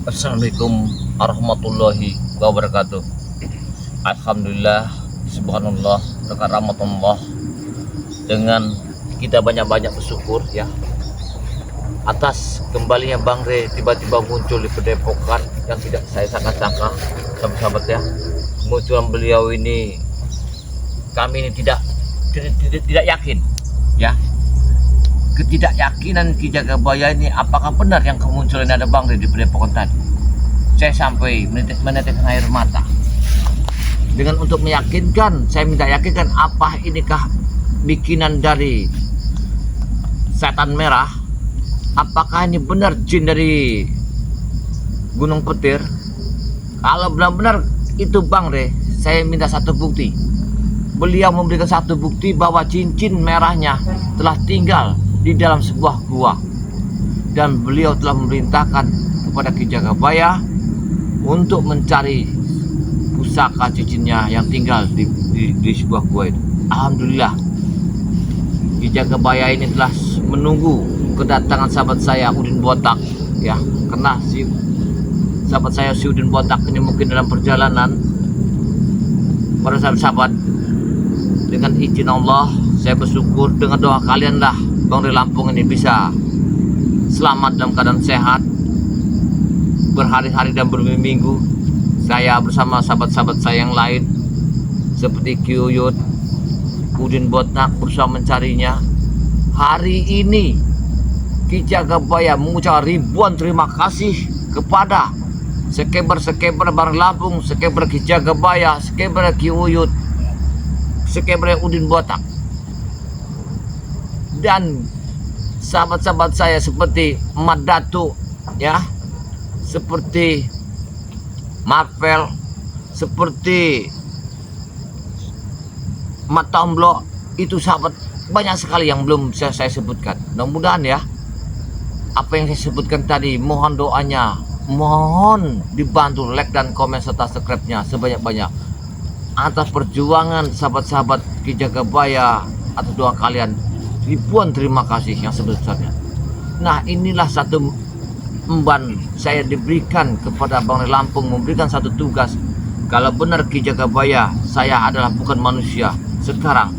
Assalamualaikum warahmatullahi wabarakatuh. Alhamdulillah, subhanallah, berkat rahmatullah. Dengan kita banyak-banyak bersyukur ya atas kembalinya Bang Re tiba-tiba muncul di Padepokan yang tidak saya sangka-sangka, sahabat-sahabat ya. Kemunculan beliau ini kami ini tidak yakin ya. Ketidakyakinan Ki Jagabaya ini apakah benar yang kemunculan ada Bang Re di Padepokan tadi. Saya sampai meneteskan air mata. Dengan untuk meyakinkan, saya minta yakinkan apa inikah bikinan dari setan merah. Apakah ini benar jin dari Gunung Petir? Kalau benar-benar itu Bang Re, saya minta satu bukti. Beliau memberikan satu bukti bahwa cincin merahnya telah tinggal di dalam sebuah gua, dan beliau telah memerintahkan kepada Ki Jagabaya untuk mencari pusaka cincinnya yang tinggal di sebuah gua itu. Alhamdulillah, Ki Jagabaya ini telah menunggu kedatangan sahabat saya Udin Botak ya, karena si sahabat saya si Udin Botak ini mungkin dalam perjalanan. Para sahabat, dengan izin Allah saya bersyukur dengan doa kalian lah Bang Re Lampung ini bisa selamat dalam keadaan sehat. Berhari-hari dan berminggu saya bersama sahabat-sahabat saya yang lain seperti Ki Uyut, Udin Botak berusaha mencarinya. Hari ini Ki Jagabaya mengucapkan ribuan terima kasih kepada sekeber Bang Re Lampung, sekeber Ki Jagabaya, sekeber Ki Uyut, sekeber Udin Botak, dan sahabat-sahabat saya seperti Mat Datu ya, seperti Marvel, seperti Mat Tomblo. Itu sahabat banyak sekali yang belum bisa saya sebutkan. Mudah-mudahan ya apa yang saya sebutkan tadi, mohon doanya, mohon dibantu like dan komen serta subscribe-nya sebanyak-banyak atas perjuangan sahabat-sahabat Ki Jagabaya. Atas doa kalian ribuan terima kasih yang sebesarnya. Nah, inilah satu emban saya diberikan kepada Bang Re Lampung, memberikan satu tugas. Kalau benar Ki Jagabaya saya adalah bukan manusia, sekarang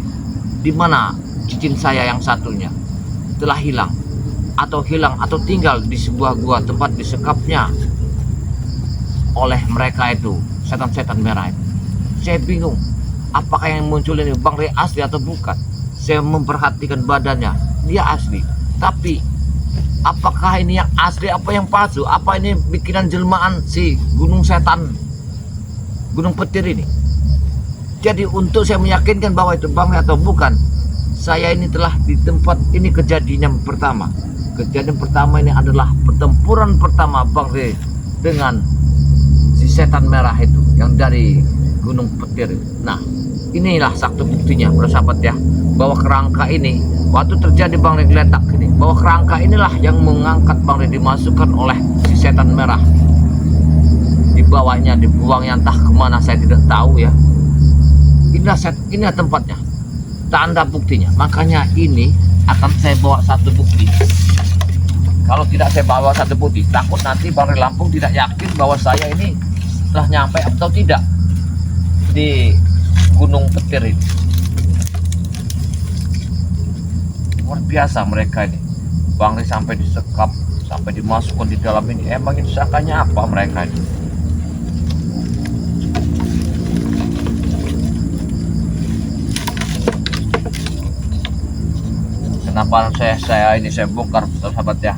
di mana cincin saya yang satunya telah hilang atau tinggal di sebuah gua tempat disekapnya oleh mereka itu, setan-setan merah itu. Saya bingung apakah yang muncul ini Bang Re asli atau bukan. Saya memperhatikan badannya, dia asli, tapi apakah ini yang asli apa yang palsu? Apa ini bikinan jelmaan si gunung setan Gunung Petir ini? Jadi untuk saya meyakinkan bahwa itu Bang Re atau bukan, saya ini telah di tempat ini. Kejadian pertama ini adalah pertempuran pertama Bang Re dengan si setan merah itu yang dari Gunung Petir. Nah, inilah satu buktinya para sahabat ya, bahwa kerangka ini waktu terjadi Bang Re geletak ini, bahwa kerangka inilah yang mengangkat Bang Re dimasukkan oleh si setan merah. Dibawanya, dibuangnya entah kemana saya tidak tahu ya. Inilah tempatnya, tanda buktinya. Makanya ini akan saya bawa satu bukti. Kalau tidak saya bawa satu bukti, takut nanti Bang Re Lampung tidak yakin bahwa saya ini telah nyampe atau tidak di Gunung Petir ini. Luar biasa mereka ini. Bang Re sampai disekap, sampai dimasukkan di dalam ini. Emang itu sangkanya apa mereka ini? Kenapa saya bongkar sahabat ya,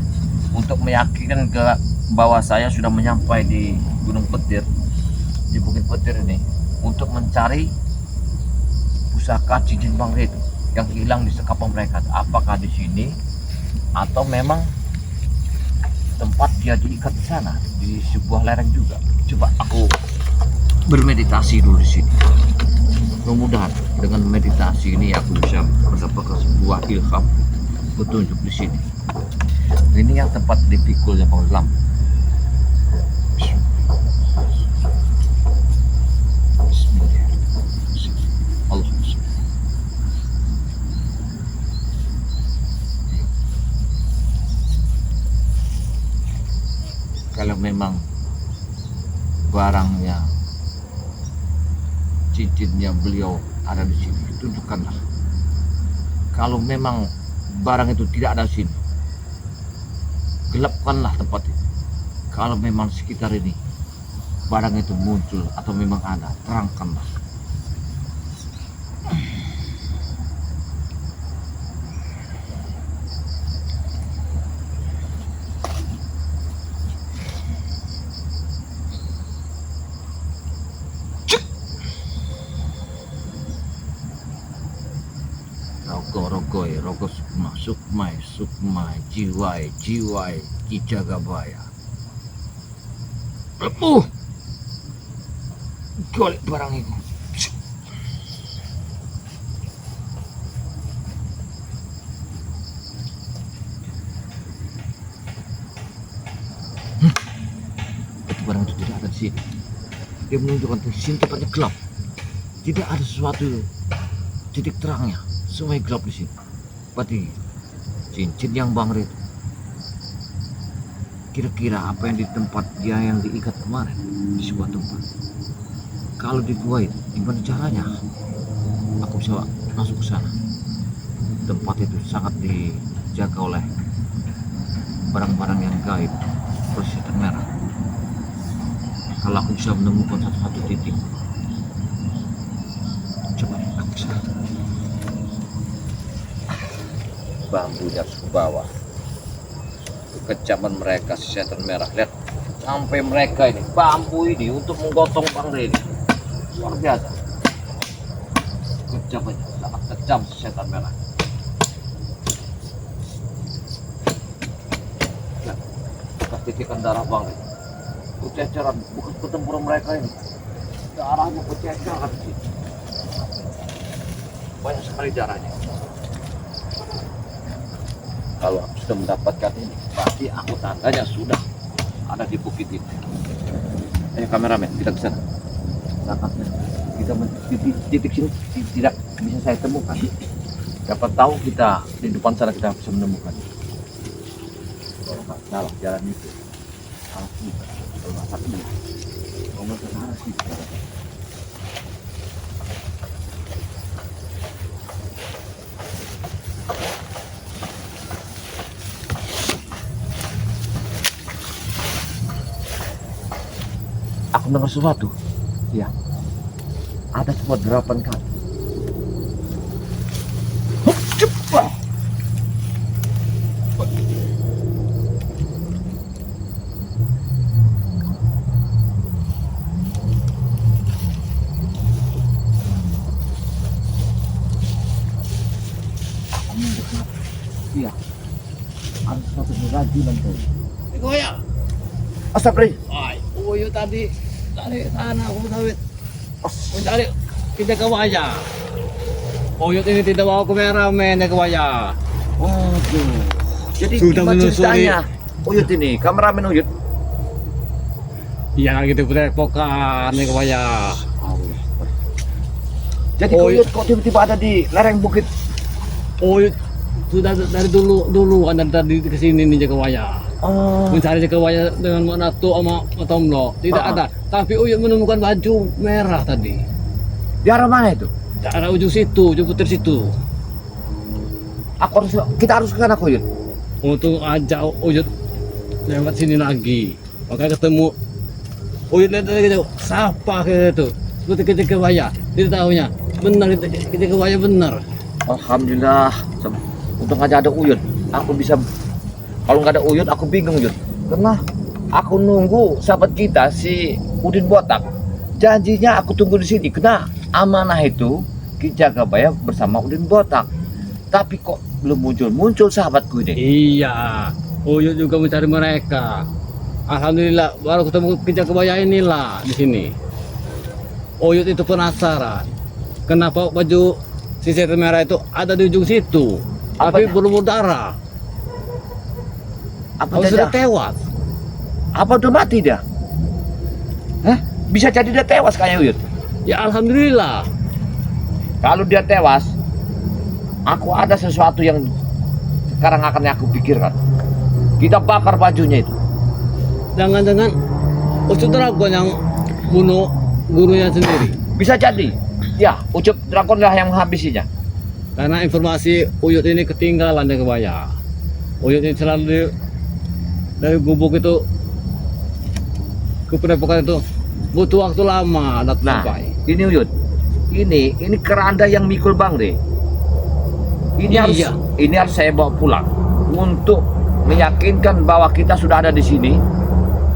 untuk meyakinkan bahwa saya sudah menyampai di Gunung Petir, di Bukit Petir ini, untuk mencari pusaka cincin Bang Re yang hilang di sekapan mereka. Apakah di sini atau memang tempat dia diikat di sana, di sebuah lereng juga. Coba aku bermeditasi dulu di sini. Mudah-mudahan dengan meditasi ini aku bisa mendapatkan sebuah ilham, petunjuk di sini. Ini yang tempat dipikulnya Bang Re Lampung. Kalau memang barangnya, cincinnya beliau ada di sini, tunjukkanlah. Kalau memang barang itu tidak ada di sini, gelapkanlah tempat itu. Kalau memang sekitar ini barang itu muncul atau memang ada, terangkanlah. Rogo-rogoi, rogo sukma, sukmai, sukmai, jiwai, jiwai, kijagabaya. Lepuh! Golek barang itu. Itu barang itu tidak ada di sini. Dia menunjukkan di sini tempatnya gelap. Tidak ada sesuatu titik terangnya. Semuanya gelap di sini. Berarti cincin yang Bang Rit, kira-kira apa yang di tempat dia yang diikat kemarin di sebuah tempat. Kalau di gua itu, gimana caranya aku bisa masuk ke sana? Tempat itu sangat dijaga oleh barang-barang yang gaib, bersetan merah. Kalau aku bisa menemukan satu-satu titik, coba aku bisa. Bambunya harus ke bawah. Kekejaman mereka setan merah. Lihat sampai mereka ini bambu ini untuk menggotong Bang Rit. Luar biasa. Kejamannya sangat kejam setan merah. Lihat, bekas titikan darah Bang Rit. Berceceran bukan pertempuran mereka ini. Darahnya berceceran sih. Banyak sekali darahnya. Kalau aku sudah mendapatkan ini, pasti aku tandanya sudah ada di bukit ini. Ayo kameramen, kita ke sana. Kita di titik sini tidak bisa saya temukan. Dapat tahu kita di depan sana kita bisa menemukan. Kalau nggak salah jalan itu, salah kita. Kalau nggak salah ini, kalau nggak salah sih. Aku dengar sesuatu. Ya. Ada sebuah derapan kaki. Hup, cepat. Aku mendekat. Iya. Ada sesuatu kerajinan tuh. Goyang. Astagfirullah. Ay, uyo tadi dari sana aku sawit. Mencari kita ke wajah. Uyut ini tidak bawa kameramen ke wajah. Waduh. Jadi Sudah gimana menelusuri. ceritanya? Uyut ini, kameramen Uyut. Iya gitu pokan ke wajah. Jadi Uyut. Uyut kok tiba-tiba ada di lereng bukit? Uyut sudah dari dulu kan dari ke sini nih ke wajah. Oh. Mencari ke wajah dengan Manato sama Tomlo. Tidak ada. Tapi Uyut menemukan baju merah tadi. Di arah mana itu? Di arah ujung situ, ujung putar situ. Kita harus ke sana Uyut. Untuk ajak Uyut lewat sini lagi. Makanya ketemu Uyut lihat lagi tuh, siapa kayak itu? Seperti kita ke wajah. Tidak tahunya. Benar kita ke wajah benar. Alhamdulillah. Untung aja ada Uyut. Aku bisa. Kalau nggak ada Uyut, aku bingung Uyut. Karena aku nunggu sahabat kita si Udin Botak. Janjinya aku tunggu di sini. Kena amanah itu Ki Jagabaya bersama Udin Botak. Tapi kok belum muncul sahabatku ini. Iya. Uyut juga mencari mereka. Alhamdulillah baru ketemu Ki Jagabaya inilah di sini. Uyut itu penasaran. Kenapa baju si setan merah itu ada di ujung situ? Tapi Apanya? belum berdarah. Apa Kalau dia? sudah tewas. Apa udah mati dia? Hah? Bisa jadi dia tewas kayaknya Uyut. Ya alhamdulillah. Kalau dia tewas, aku ada sesuatu yang sekarang akan aku pikirkan. Kita bakar bajunya itu. Jangan-jangan Ucu Dragon yang bunuh gurunya sendiri. Bisa jadi. Ya, Ucup Dragon lah yang menghabisinya. Karena informasi Uyut ini ketinggalan di Kebaya. Uyut ini selalu dari gubuk itu ke Padepokan itu butuh waktu lama datang Nah, sampai. ini Uyut. Ini keranda yang mikul Bang deh. Iya. Ini harus saya bawa pulang untuk meyakinkan bahwa kita sudah ada di sini.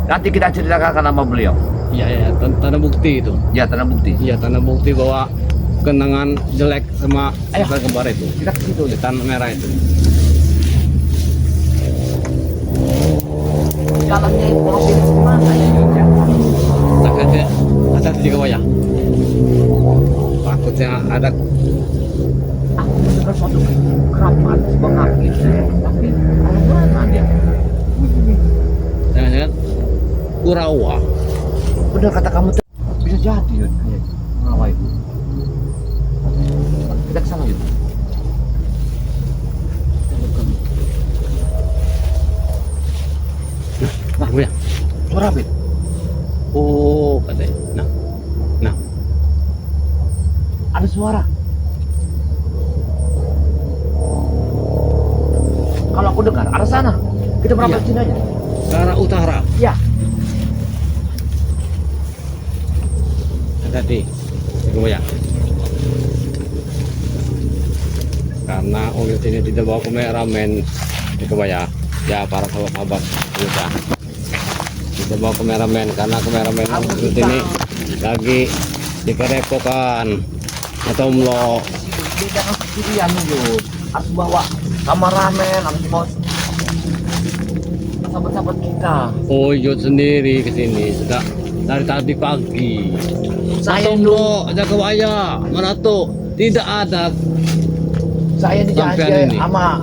Nanti kita ceritakan sama beliau. Iya, tanda bukti itu. Ya, tanda bukti. Iya, tanda bukti bahwa kenangan jelek sama Ayo. saudara kembar itu. Kita ke situ. Di tanah merah itu. Jalannya itu mana ya? Hati-hati di Kebaya. Takutnya ada Aku mendengar suatu kerapan bengakit, tapi mana dia? jangan-jangan Kurawa. Benar kata kamu, bisa jadi Yud. Ngawai. Kita ke sana Yud. Nah, ya. Suara Bet. Oh, katanya. Nah, Ada suara. Kalau aku dengar arah sana. Kita berapa Iya. sini aja? ke arah utara. Ya. Hati-hati di Kebaya. Karena Uyut ini tidak bawa kameramen di Kebaya. Ya, para sahabat-sahabat Uyut ya. Tidak bawa kameramen karena kameramen Uyut ini lagi di Padepokan atau Mlo. Dia jangan sendirian Yud. Harus bawa kameramen, harus bawa sahabat-sahabat kita. Uyut sendiri ke sini sudah dari tadi pagi. Saya Atau Mlo aja Kebaya. Mana tuh? Tidak ada. Saya Sampean dijanji ini. sama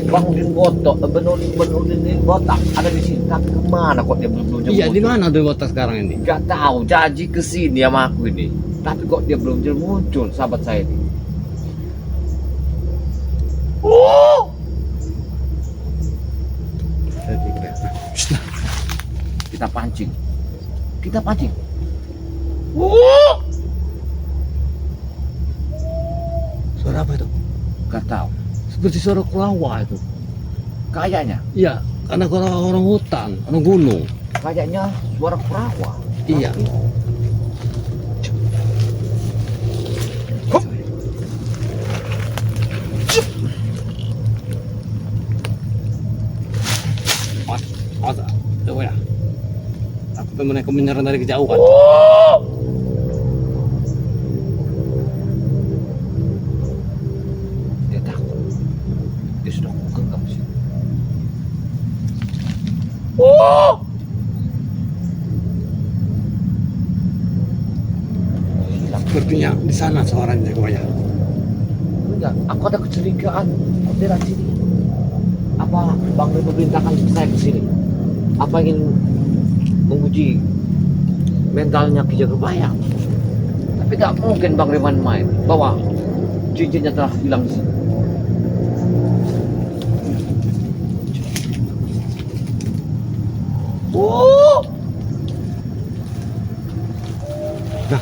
Bang Udin Botok, Benudin Botak ada di sini. Tapi kemana kok dia belum jemput? Iya, di mana tuh Botak sekarang ini? Gak tahu, janji ke sini sama aku ini. Tapi kok dia belum muncul, sahabat saya ini. Oh, kita pancing. Kita pancing. Oh, Suara apa itu? gak tahu. Seperti suara kulawa itu. Kayaknya, Iya, karena orang hutan, orang gunung. kayaknya suara perawa. Iya. Hup. Masa, coba ya. Aku tuh mereka menyerang dari kejauhan. Oh, dia takut. Dia sudah genggam sih. Oh, hilang. Sepertinya di sana suaranya Kebaya. Enggak, aku ada kecurigaan. Daerah sini. Apa Bang Rino perintahkan saya ke sini? Apa ingin menguji mentalnya Ki Jagabaya? Tapi gak mungkin Bang Riman main bahwa cincinnya telah hilang di sini. Oh, Nah,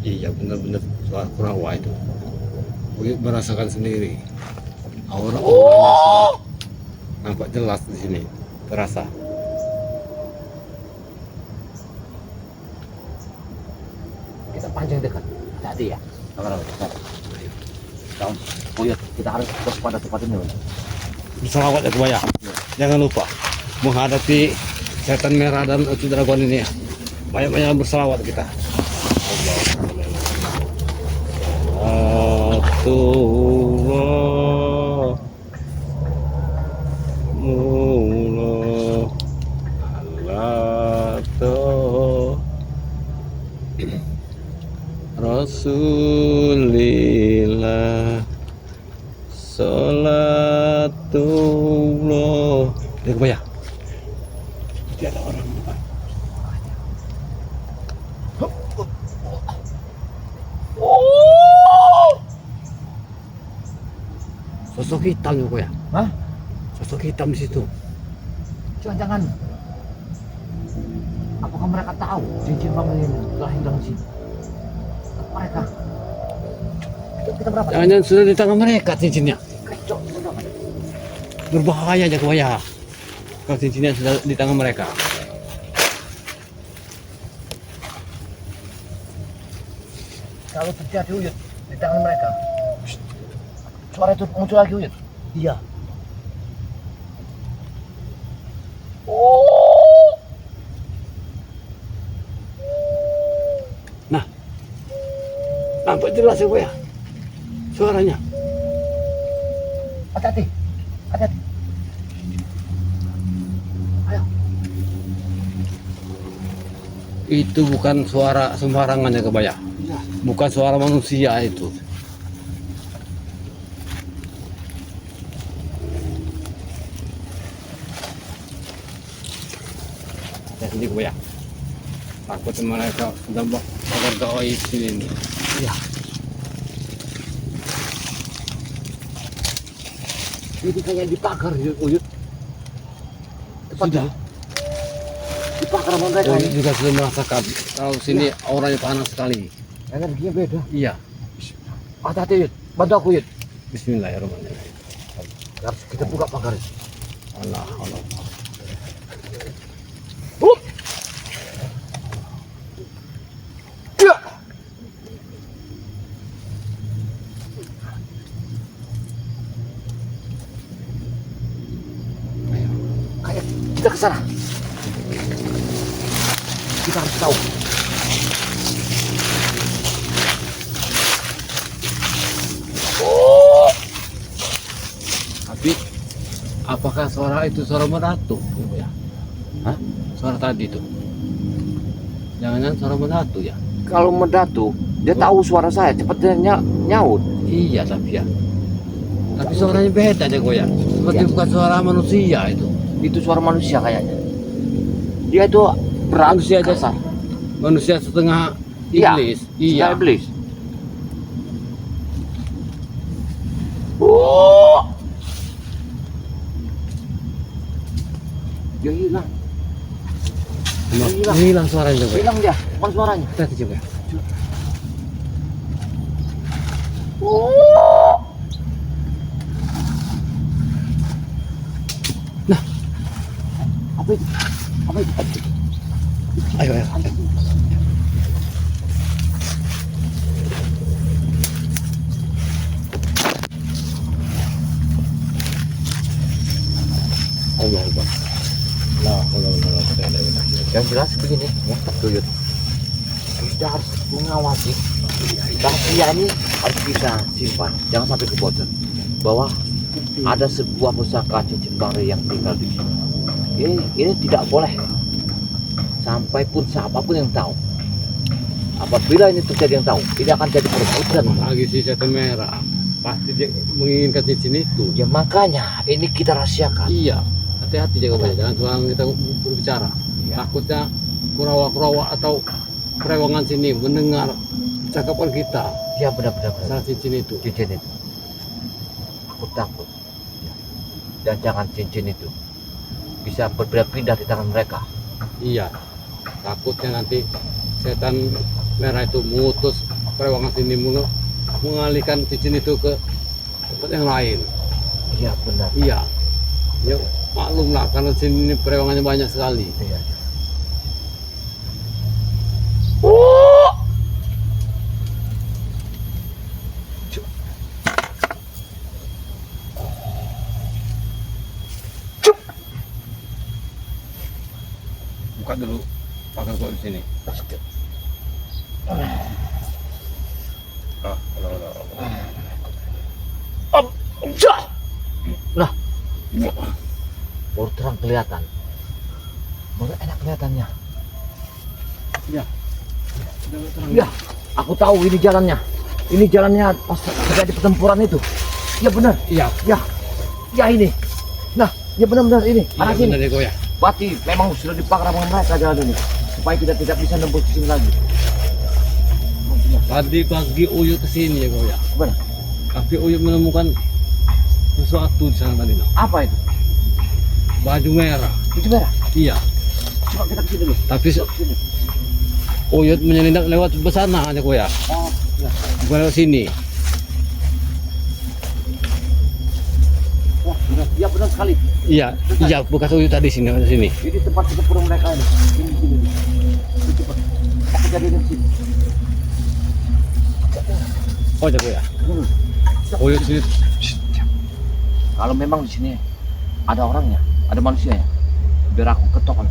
iya benar-benar suara kurawa itu. Uyut merasakan sendiri. Aura oh, nampak jelas di sini, terasa. kita panjang dekat. Tadi ya. Tahun, Uyut, kita harus waspada tempat ini. Bang. Berselawat ya Kebaya. Jangan lupa menghadapi setan merah dan ucu dragon ini ya. Banyak-banyak berselawat kita. Atullah Mula Alato Rasulillah Salatullah. Dia Kebaya. Tidak ada orang di depan. Oh, sosok hitam ya, Goya. Hah? Sosok hitam di situ. Jangan-jangan. Apakah mereka tahu cincin Bang ini telah hilang di sini? Mereka. Kita berapa? Jangan-jangan sudah di tangan mereka cincinnya. Kacau, berapa? Berbahaya aja Goya. Kalau cincinnya sudah di tangan mereka. Kalau terjadi Uyut di tangan mereka, suara itu muncul lagi Uyut. Iya. Oh, Nah, nampak jelas ya Goya. Suaranya. hati-hati, hati-hati. Ayo, Itu bukan suara sembarangan ya Kebaya. iya. Bukan suara manusia itu. Ya sini Kebaya. Takut mereka sudah bakar gaoi di sini. Iya. Itu kayak dibakar Uyut. Sudah. Dibakar sama mereka. Uyut juga sudah merasakan kalau sini auranya panas sekali. Energinya beda. Iya. Hati-hati Uyut, bantu aku Uyut. Bismillahirrahmanirrahim. Harus kita buka pagar. Allah Allah. Ya. Ayo. Kayak kita ke sana. Kita harus tahu. Oh, Tapi apakah suara itu suara meratu? Ya. Hah? Suara tadi itu. Jangan-jangan suara meratu ya? kalau Medatu, dia tahu suara saya, cepetnya nyaut. Iya tapi ya. Tapi suaranya beda aja Goya. Seperti Ya. bukan suara manusia itu. Itu suara manusia kayaknya. Dia itu berat, Manusia aja. kasar. Manusia setengah Iya, iblis. Iya. Iya. Iblis. Oh. Dia hilang, Hilang. Hilang suaranya Goya. hilang dia, bukan suaranya. Kita coba. Oh. Nah. Apa itu? Apa itu? Ayo ayo. Allah Akbar. Yang jelas begini ya, Tuyut. Kita harus mengawasi rahasia ini, harus bisa simpan, jangan sampai kebocor. Bahwa ada sebuah pusaka cincin Bangre yang tinggal di sini. Ini tidak boleh sampai pun siapapun yang tahu. Apabila ini terjadi yang tahu, tidak akan jadi perebutan. Lagi si satu merah. Pasti dia menginginkan cincin itu. Ya makanya ini kita rahasiakan. Iya. Hati-hati jaga Goya. Jangan sembarangan kita berbicara. Iya. Takutnya kurawa-kurawa atau perewangan sini mendengar cakapan kita Ya benar-benar masalah cincin itu. cincin itu. Aku takut. Ya. Dan jangan cincin itu bisa berpindah-pindah di tangan mereka. Iya. Takutnya nanti setan merah itu mengutus perewangan sini mengalihkan cincin itu ke tempat yang lain. Iya benar. Iya. Ya maklum lah karena sini ini perewangannya banyak sekali. Iya. Oh! Cup. Buka dulu pagar gua di sini. Lah, baru terang kelihatan. Baru enak kelihatannya. Iya. Iya, aku tahu ini jalannya. Ini jalannya pas terjadi pertempuran itu. Ya benar. Iya. Ya, ya ini. Nah, ya benar-benar ini. Arah Iya sini. benar ya Goya. Berarti memang sudah dipakar sama mereka jalan ini. Supaya kita tidak bisa nembus di sini lagi. Tadi pagi Uyut kesini ya Goya. Benar. Tapi Uyut menemukan sesuatu di sana tadi. Apa itu? Baju merah. Baju merah. Iya. Coba kita kesini dulu. Tapi Sini. Oyot menyelinap lewat sana aja kok ya. Oh, ya. Bukan lewat sini. Wah, benar. Ya benar sekali. Iya, iya bekas Oyot tadi sini, sini. Ini tempat ketemu mereka ini. Sini. Ini cepat. Aku jadi di sini. Oh, jago ya. Hmm. Oyot sini. Kalau memang di sini ada orangnya, ada manusianya, biar aku ketok.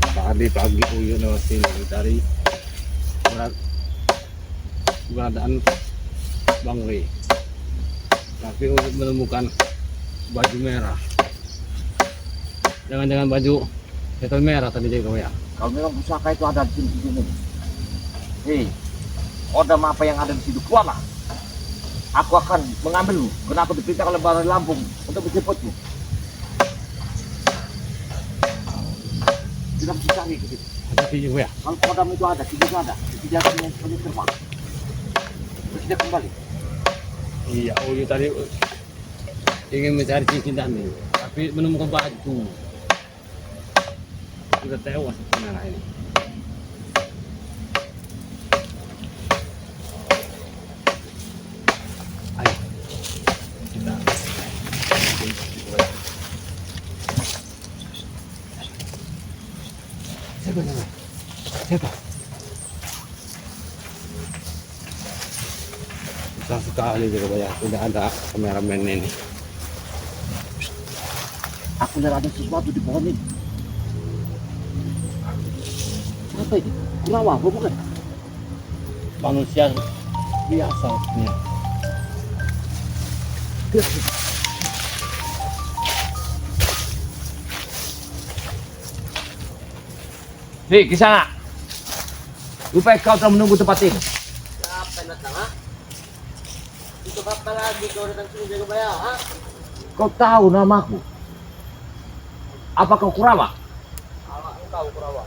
Tadi pagi Oyot lewat sini dari keberadaan Bang Ri. Tapi Oyot menemukan baju merah. Jangan-jangan baju setan merah tadi jago ya. Kalau memang pusaka itu ada di sini. Hei, kodam apa yang ada di situ keluarlah. Aku akan mengambilmu. Kenapa diperintah oleh Barai Lampung untuk menjemputmu? Tidak bisa cari ke situ. Tapi jago ya. Kalau kodam itu ada, di situ ada. Tidak akan yang seperti terbang. Terus dia kembali. Iya, Oyot tadi ingin mencari cincin tadi, tapi menemukan baju. Sudah tewas merah ini. Ayo, kita. Siapa? Susah sekali juga ya, tidak ada kameramen ini. Aku lihat ada sesuatu di pohon ini. Apa ini? Kurawa, bukan? Manusia biasa ya. Hei, ke sana. Rupanya kau telah menunggu tempat ini. Apa datang, ha? Itu apa lagi kau datang sini jaga bayar, ha? Kau tahu namaku? Apa kau Kurawa? Awak engkau Kurawa.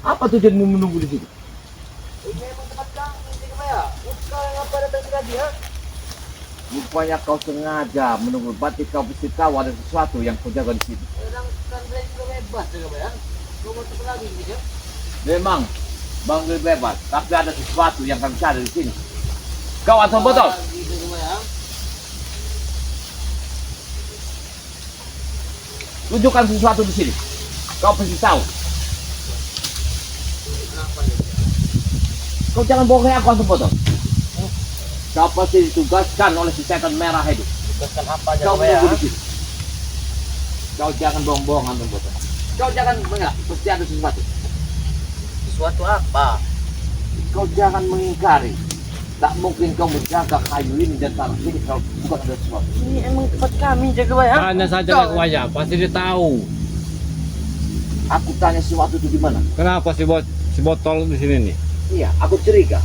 Apa tujuanmu menunggu di situ? Ini memang tempat kami jaga bayar. Engkau yang apa datang sini lagi, ha? Rupanya kau sengaja menunggu. Berarti kau mesti tahu ada sesuatu yang kau jaga di situ. Sedangkan dia juga bebas jaga bayar. Kau mau tempat lagi gitu, ya? Memang Bang Lee bebas, tapi ada sesuatu yang kami cari di sini. Kau atau botol? Lagi jaga bayar. Tunjukkan sesuatu di sini. Kau pasti tahu. Kenapa ya? Kau jangan bohongi aku atau botol. Kau pasti ditugaskan oleh si setan merah itu. Bukan apa Kau jaga bayar, menunggu ha? di sini. Kau jangan bohong-bohong atau botol. Kau jangan mengelak, pasti ada sesuatu. Sesuatu apa? Kau jangan mengingkari. Tak mungkin kau menjaga kayu ini dan tanah ini kalau bukan ada sesuatu. Ini emang tempat kami jaga bayar. Tanya saja Kau- Kak Waya, pasti dia tahu. Aku tanya sesuatu itu di mana? Kenapa si botol di sini nih? Iya, aku curiga.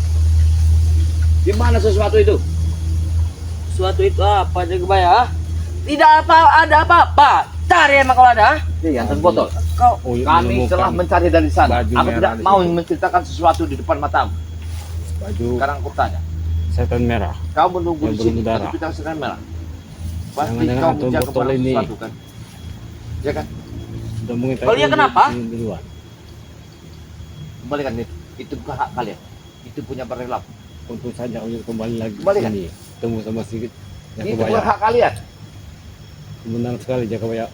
Di mana sesuatu itu? Sesuatu itu apa jaga bayar, ha? Tidak ada apa-apa. Cari emang kalau ada, ha? Iya, dan botol. Kau Oyot Kami telah menemukan mencari dari sana. baju Aku merah tidak di mau sini. menceritakan sesuatu di depan matamu. baju Sekarang aku tanya, setan merah. kau menunggu Yang di sini berdarah. tapi kita sedang merah. Pasti Jangan-jangan kau atau menjaga botol barang ini. sesuatu kan? Ya kan? Sudah mengetahui Kalau dia kenapa? ini duluan. Kembalikan itu bukan hak kalian. Itu punya barang lap. Tentu saja Oyot kembali lagi Kembalikan. sini. Temu sama si Itu Jakabaya. bukan hak kalian. Benar sekali Jakabaya.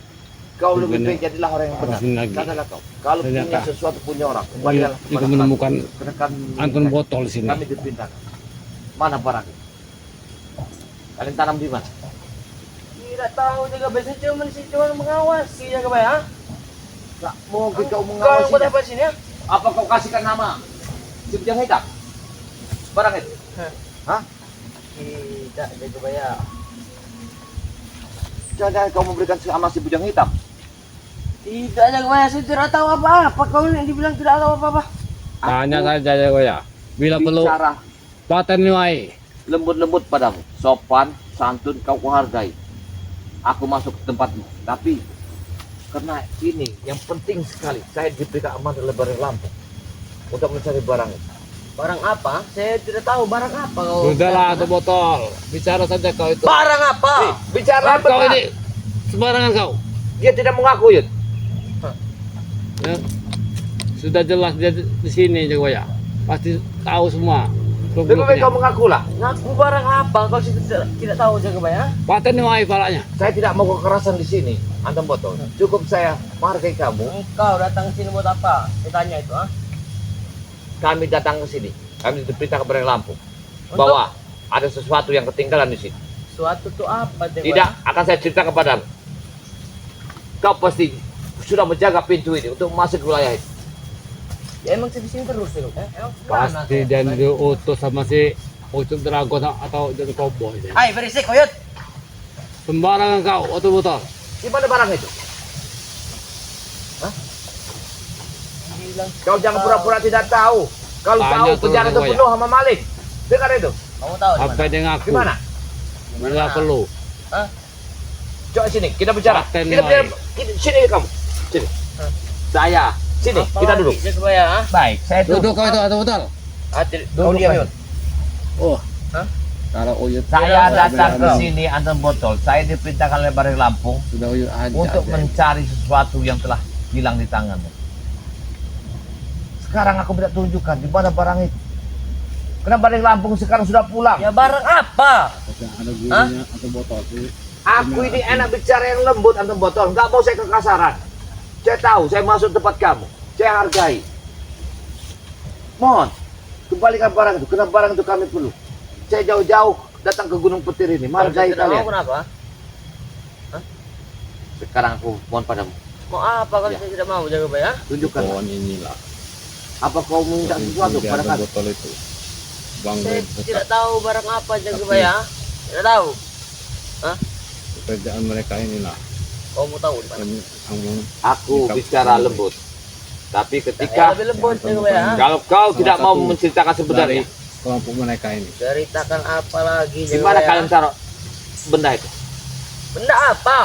Kau Itu lebih benar. baik jadilah orang yang benar. Arahin lagi. Katalah kau. Kalau Ternyata. punya sesuatu punya orang, Oyot kembalilah itu menemukan Karena kami Anton botol di sini. kami diperintahkan. Mana barang itu? Kalian tanam di mana? tidak tahu jaga bayar. Saya cuma mengawasi jaga bayar, ha? Tak mungkin kau Kau yang buat mengawasi. apa di sini, ha? Apa kau kasihkan nama si bujang hitam? Barang itu? Hah? Tidak jaga bayar. Jangan kau memberikan nama si bujang hitam. Tidak jaga bayar. Saya tidak tahu apa-apa. Kau ini dibilang tidak tahu apa-apa. Tanya saja Jakabaya. Bila perlu bicara paten niwai. lembut-lembut padamu, sopan, santun kau kuhargai. Aku masuk ke tempatmu, tapi Karena ini yang penting sekali. Saya diberi keamanan oleh Bareng Lampung untuk mencari barang. Barang apa? Saya tidak tahu barang apa kau. Sudahlah, atau botol. Bicara saja kau itu. Barang apa? Bicara Kau benar. ini sembarangan kau. Dia tidak mengaku, Yud. Ya. Sudah jelas dia di sini Jagoya. Pasti tahu semua. Lebih baik kau mengaku lah. Ngaku barang apa? Kau tidak tahu Jagabaya? Paten wae palanya. Saya tidak mau kekerasan di sini, Anton Botol. Cukup saya menghargai kamu. Kau datang ke sini buat apa? Saya tanya itu, ah. Kami datang ke sini. Kami diberita ke Bareng Lampung bahwa ada sesuatu yang ketinggalan di sini. Suatu tuh apa Jagabaya? Tidak akan saya cerita kepadamu. Kau pasti sudah menjaga pintu ini untuk masuk ke wilayah ini. Ya emang saya di sini terus ya. Emang kemana Pasti saya? dan diutus sama si Ucup Dragon atau jadi cowboy. Hai berisik kau Yud. Sembarangan kau, atau botol. Di mana barang itu? Bilang Kau jangan pura-pura tidak tahu. Kalau Tanya tahu terus penjara itu gua ya. penuh sama maling. Dengar itu. kamu tahu di Apa mana? dia ngaku? Di mana? Bila perlu. Hah? Coba sini, kita bicara. Paten Kita bicara. wae. Sini kamu. Sini. Hah? Saya. Sini, Apa kita lagi, duduk. Jagabaya, ah? Baik, saya Duduk kau itu, atau botol. Duduk, Kau diam Pak. Yud. Oh. Hah? Kalau Uyut Saya datang ke Benar. sini Anton Botol. Saya diperintahkan oleh Bareng Lampung Sudah Uyut aja. untuk mencari sesuatu yang telah hilang di tanganmu. Sekarang aku tidak tunjukkan di mana barang itu. Kenapa Bareng Lampung sekarang sudah pulang? Ya barang apa? Ada gurunya atau botol sih. Aku ini enak bicara yang lembut Anton Botol. Nggak mau saya kekasaran. Saya tahu, saya masuk tempat kamu. Saya hargai. Mohon, kembalikan barang itu. Kenapa barang itu kami perlu? Saya jauh-jauh datang ke Gunung Petir ini. Kalau saya Menghargai tidak mau kalian. kenapa? Sekarang aku mohon padamu. Mau apa kalau Ya. saya tidak mau Jagabaya? Tunjukkan. Pohon inilah. Apa kau minta sesuatu kepada kami? botol itu. Bang Saya tidak tahu barang apa Jagabaya. Tidak tahu. pekerjaan mereka inilah. Kau mau tahu di mana? Aku Sikap bicara lembut. lembut. Tapi Ya, ketika lebih lembut Jagabaya. kalau kau tidak mau satu menceritakan sebenarnya, Dari kelompok mereka ini. Ceritakan apa lagi di mana Jagabaya? kalian taruh benda itu? Benda apa?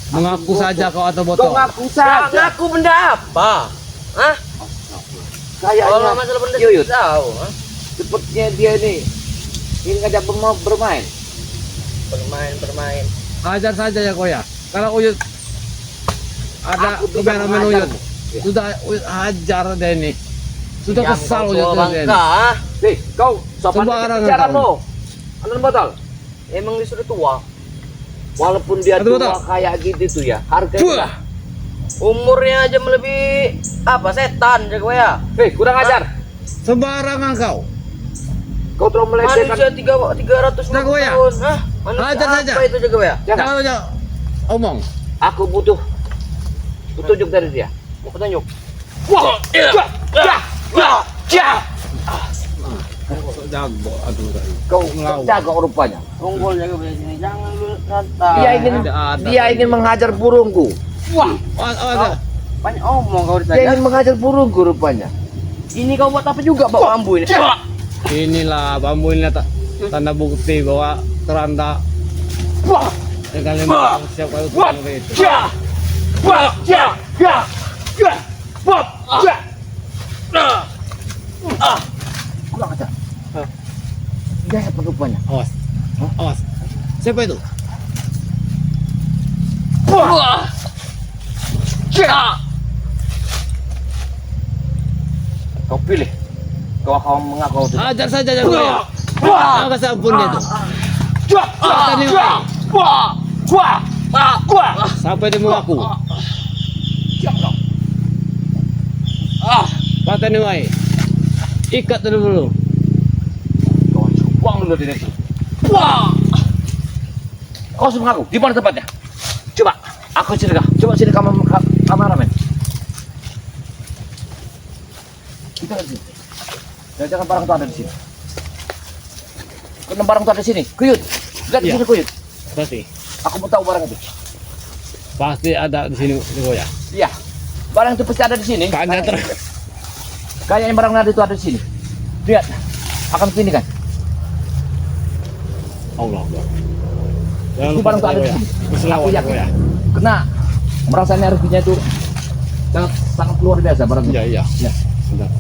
Mengaku saja kau atau Kau botol. ngaku Kau saja. ngaku benda apa? Hah? Kalau Kayaknya masalah benda Yuyut, tidak tahu. Hah? sepertinya dia ini ngajak bermain. Bermain. Ajar saja ya kau ya. Kalau Uyut ada Aku tidak kameramen Uyut. mengajarmu. Ya. Sudah Uyut ajar dia ini. Sudah Yang kesal kau Uyut seorang dia ini. kah? Hei, kau sopan Sembarangan bicaramu. Anton Botol. Emang disuruh tua. Walaupun dia Aduh, tua Botol. kayak gitu tuh ya, harganya. Buah. Umurnya aja melebihi apa setan Jagabaya. Hei, kurang ajar. Sembarangan kau. Kau terlalu melecehkan. Manusia 300 Jagabaya. tahun. Hah? Manusia Ajar apa saja. itu Jagabaya? Jangan. Kalau aja omong. Aku butuh petunjuk dari dia. Mau petunjuk? Wah, Jago aduh. kau Melawan. jago rupanya. Unggul Jagabaya sini. Jangan lu santai. tidak ada. Dia ingin menghajar burungku. Wah, ada. Banyak omong kau Dia ditanya. ingin menghajar burungku rupanya. Ini kau buat apa juga bawa bambu ini? Inilah bambu ini tanda bukti bahwa keranda yang kalian siap kalau tukang itu. Kurang ajar. Dia siapa rupanya? Awas, awas. Siapa itu? Kau pilih. Kau mengaku itu. Ajar saja jago ya. Jangan kasih ampun dia tuh. Sampai dia mengaku. Pateni wae. Ikat dulu. Kau buang dulu di sini. Kau harus mengaku. Di mana tempatnya? Coba. Aku cerita. Coba sini kameramen. Kita lihat sini. Jangan barang itu ada di sini. Karena barang itu ada di sini. Kuyut. Lihat di Iya. sini kuyut. Berarti Aku mau tahu barang itu. pasti ada di sini jago ya. Iya. Barang itu pasti ada di sini. Kayaknya Kayaknya barang itu ada di sini. Lihat. Akan sini kan. Allah. Jangan Itu lupa barang itu ada jago di ya. sini. Berselawat Aku jago yakin. ya. Kena merasa energinya itu sangat sangat luar biasa barang ini. Iya, iya. Ya. Benar.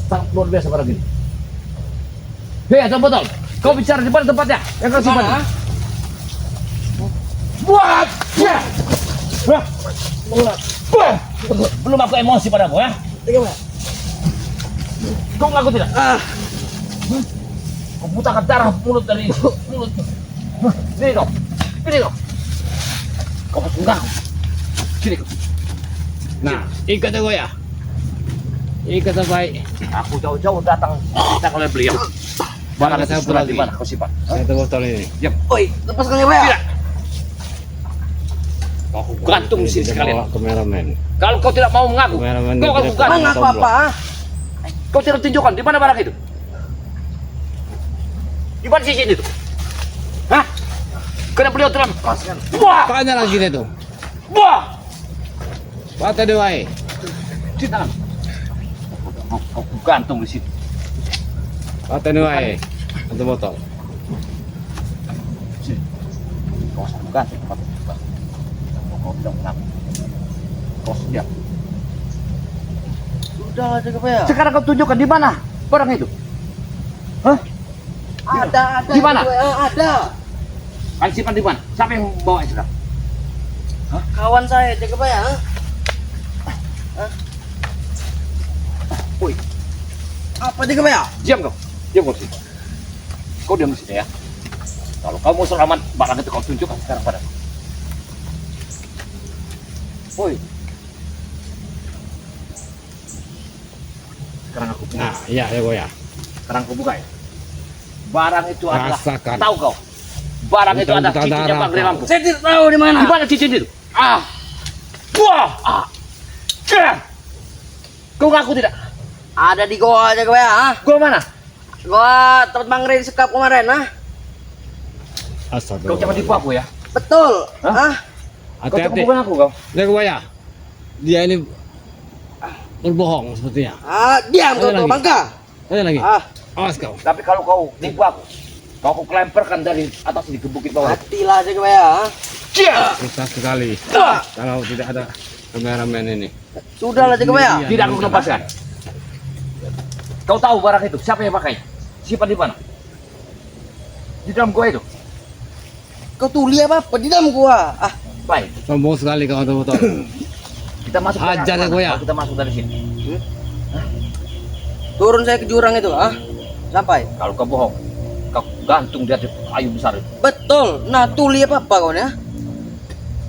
Sangat luar biasa barang ini. Hei, atau botol, kau bicara di mana tempatnya? Yang kau simpan. Mana? Buat! Ya! Wah! Wah! Belum aku emosi padamu ya? Kau ngaku tidak? Kau mutahkan darah mulut dari mulut. Sini kau, sini kau. Kau harus mengaku. Sini kau. Nah, ikat aku ya. Ikat sampai Aku jauh-jauh datang oleh beliau. Barang Barang saya satu berat lagi. di mana kau simpan? satu botol ini. Diam. Oi, lepaskan ya, Pak. Tidak. Kau aku gantung di sini Tidak sekalian. bawa kameramen. Kalau kau tidak mau mengaku, Kameramen kau akan tidak bukan. tahu. Mengaku apa? Kau tidak tunjukkan di mana barang itu? Di mana cincin itu? Hah? Karena beliau telah melepaskan. Wah! Tanya lagi deh tuh. Wah! Patah deh, wae. Di tangan. Kau gantung di situ. Patah deh, wae. Satu botol. Sini. Kau harus gantung. Kau tidak mengaku. Kau siap. Sudah aja Pak ya. Sekarang kau tunjukkan di mana barang itu? Hah? Ada. Di mana? Pak ya, ada. Kalian simpan di mana? Siapa yang bawa itu sekarang? Kawan saya aja Pak ya. Woi, Apa aja Pak ya? diam kau. Diam kau sini. Kau diam di sini ya. Kalau kau mau selamat, barang itu kau tunjukkan sekarang padaku. Woi. Sekarang aku buka. Nah, iya ya, ya. Sekarang aku buka ya. Barang itu adalah, Rasakan. tahu kau? Barang itu Bukan adalah tanda cincinnya Bang rasa. Lampu. Saya tidak tahu di mana. Di mana cincin itu? Ah. Wah. Ah. Cer. Kau ngaku tidak? Ada di goa aja Pak ya. Gua mana? Goa tempat Bang Ren sekap kemarin, Astagfirullah. Kau jangan tipu aku ya. Betul. Hah? Kau Hati-hati. bukan aku kau. Lihat gua ya. Dia ini berbohong sepertinya. Diam kau Ada tuh, lagi. Bangka. Ada lagi. Ah, Awas kau. Tapi kalau kau tipu aku, kau kelemperkan dari atas ini ke bukit bawah. matilah aja Pak ya. Cia. Susah sekali. Ah. Kalau tidak ada kameramen ini. Sudah lah aja Pak ya. Iya. Tidak aku lepaskan. Kau tahu barang itu siapa yang pakai? Simpan di mana? Di dalam gua itu. Kau tuli apa? Di dalam gua. Baik, Sombong sekali kau betul. kita masuk. Hajar ya, gua ya. Kita masuk dari sini. Turun saya ke jurang itu, sampai. Kalau kau bohong, kau gantung di atas kayu besar itu. Betul. Nah, tuli apa kau ya?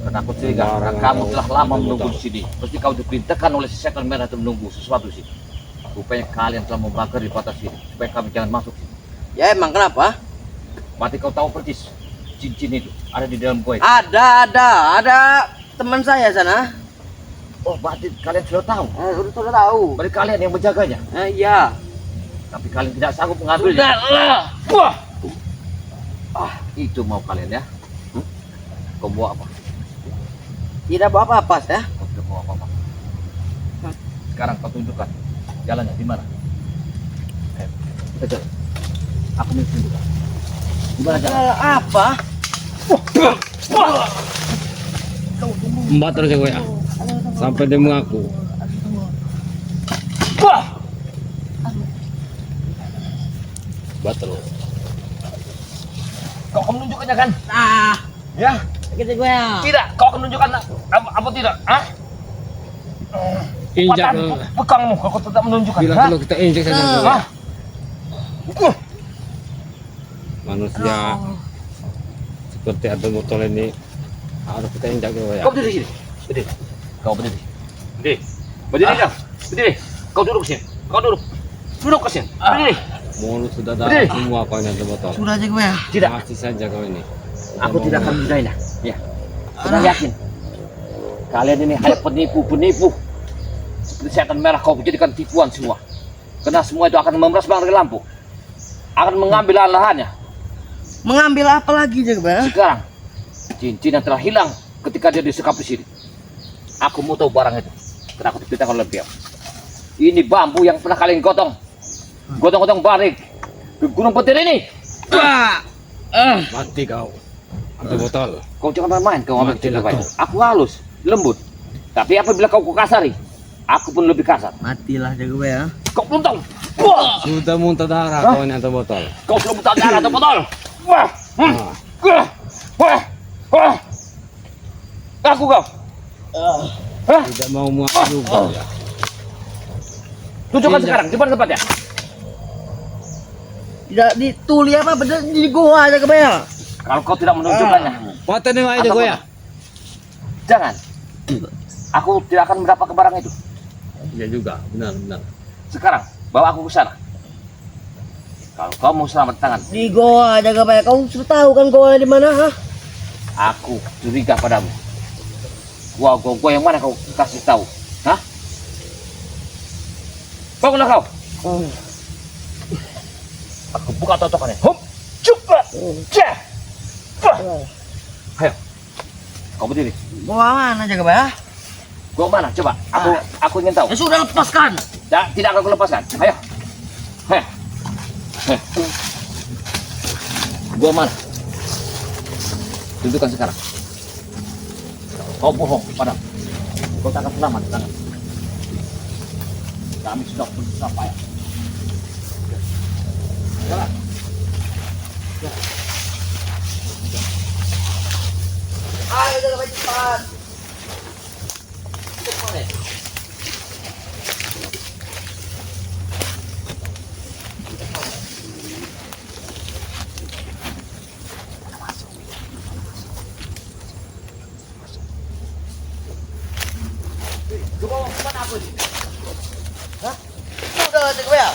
Karena aku curiga, karena Barang kamu kau telah lama betul. menunggu di sini. Pasti kau diperintahkan oleh si setan merah itu menunggu sesuatu di sini. Rupanya kalian telah membakar di batas sini, supaya kami jangan masuk sini. Ya emang kenapa? Berarti kau tahu persis cincin itu ada di dalam gua itu. Ada teman saya sana. Oh, berarti kalian sudah tahu. Sudah tahu. Berarti kalian yang menjaganya. Iya. Tapi kalian tidak sanggup mengambilnya. Sudahlah. Wah. Itu mau kalian ya. Kau bawa apa? Tidak bawa apa-apa ya. Kau tidak bawa apa-apa. Sekarang kau tunjukkan jalannya di mana. Kita jalan. Aku mau tunjukkan. Di mana jalan? Apa? Empat terus ya gua ya. Sampai dia mengaku. Wah. Batal. Kau akan menunjukkannya kan? Nah, Ya. gitu gue ya. Tidak. Kau akan menunjukkan apa tidak? Hah? Injak. Bekangmu. Kau tidak menunjukkan. Bila Hah? kalau kita injak saja. gua ya. Hah? Manusia seperti ada botol ini harus kita injak gua ya. Kau berdiri sini. Berdiri. Kau berdiri. Berdiri. Berdiri dong. Berdiri. Kau duduk sini. Kau duduk. Duduk ke sini. Berdiri. Mulut sudah ada Berdiri. semua kau ini ada botol. Sudah aja gue ya. Tidak. Masih saja kau ini. Aku tidak akan menyudainya. Ya. Sudah yakin. Kalian ini hanya penipu-penipu. Seperti setan merah kau jadikan tipuan semua. Karena semua itu akan memeras Bang Lampu. Akan mengambil lahan-lahannya. Mengambil apa lagi aja gue ya? Sekarang cincin yang telah hilang ketika dia disekap di sini. Aku mau tahu barang itu. Karena aku diperintahkan oleh beliau. Ini bambu yang pernah kalian gotong. Gotong-gotong barik di Gunung Petir ini. Mati kau. Atau botol. Kau jangan main kau ambil Mati jaga lah bayar. kau. Aku halus, lembut. Tapi apabila kau kasari, aku pun lebih kasar. Matilah jaga bayar. Kau belum tahu. Wah! Sudah muntah darah Hah? kau ini atau botol. Kau sudah buta darah atau botol? Wah! Ah. Wah! Wah! Wah! Aku kau. Hah? Tidak mau muak juga ya. Tunjukkan Tidak. sekarang di mana tempatnya? Tidak dituli apa bener di gua jaga bayar. Kalau kau tidak menunjukkannya, Mata nih aja Atau gue ya. jangan. Aku tidak akan mendapat barang itu. Iya juga, benar. Sekarang bawa aku ke sana. Kalau kau mau selamat tangan, Di gua jaga bayar. Kau sudah tahu kan gua di mana, ha? aku curiga padamu. Gua yang mana kau kasih tahu? Hah? Bangunlah kau. Aku buka totokannya. Hop, coba, cah, ayo, kau berdiri. Gua mana jaga bayar? Gua mana? Coba, aku ingin tahu. Ya sudah lepaskan. Tidak akan aku lepaskan. Ayo, ayo, ayo. Gua mana? Tunjukkan sekarang. Kau bohong padamu. Kau tak akan selamat di tangan. Kami sudah berusaha payah. Jalan. Ayo jaga bayar cepat. Coba kemana aku ini? Sudah jaga bayar.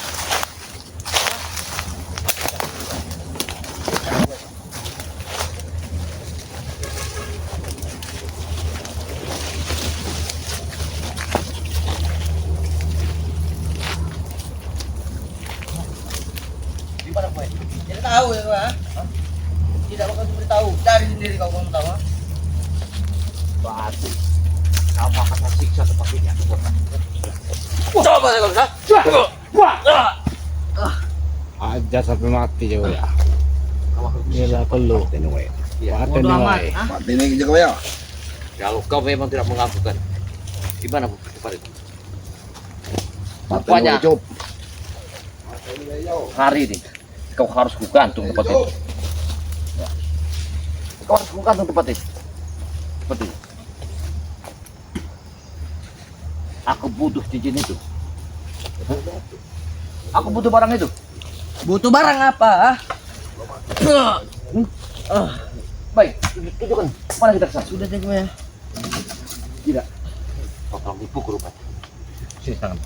Di mana gue? Tidak tahu ya gua. Tidak bakal diberitahu. Cari sendiri kau kamu tahu. Ha? Batu. Kamu akan tersiksa seperti ini. Coba saya kau Aja sampai mati juga ya. Kamu akan Gila perlu. Iya. Mati Bodoh nih amat. wae. Ha? Mati ini jaga bayar. Kalau kau memang tidak mengakukan, gimana bu? Cepat itu. Mati Rupanya ini cop. hari ini kau harus kugantung tempat itu. Ya. Kau harus kugantung tempat itu. Seperti itu. Aku butuh cincin itu. Aku butuh barang itu. Butuh barang apa? Ha? Baik, tunjukkan. Mana kita kesana? Sudah jaga bayar. Tidak. Kau telah dipukul rupanya. Sini tangan.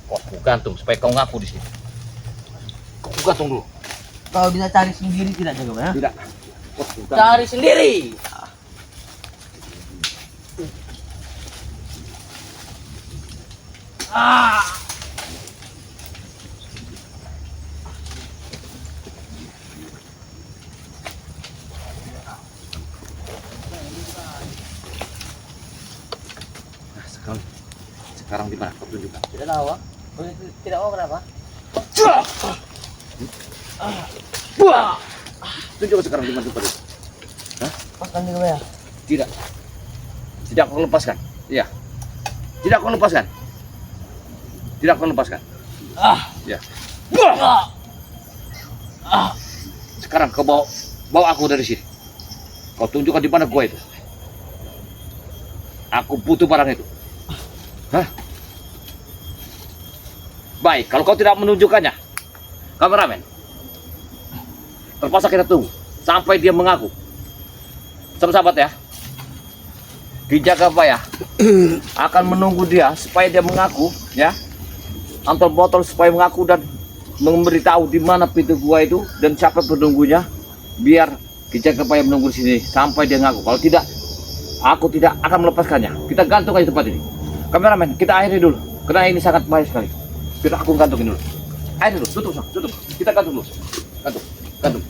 Kau aku gantung supaya kau ngaku di sini. Kau gantung dulu. Kau bisa cari sendiri tidak jaga bayar? Tidak. Kau gantung. Cari sendiri. Nah, sekarang di mana? Kau tunjukkan. Tidak tahu, ha? Tidak tahu kenapa? Wah! Tunjukkan sekarang di mana tempat itu. Lepaskan jaga bayar. Tidak. Tidak kau lepaskan. Iya. Tidak kau lepaskan. Tidak kau lepaskan. Ya. Sekarang kau bawa aku dari sini. Kau tunjukkan di mana gua itu. Aku butuh barang itu. Hah? Baik, kalau kau tidak menunjukkannya, kameramen, terpaksa kita tunggu sampai dia mengaku. Sahabat ya, dijaga ya, akan menunggu dia supaya dia mengaku, ya, antar botol supaya mengaku dan memberitahu di mana pintu gua itu dan siapa penunggunya, biar dijaga ya menunggu di sini sampai dia ngaku. Kalau tidak, aku tidak akan melepaskannya. Kita gantung aja tempat ini. Kameramen, kita akhiri dulu, karena ini sangat bahaya sekali. Biar aku gantungin dulu. Akhiri dulu, tutup. Kita gantung dulu. Gantung.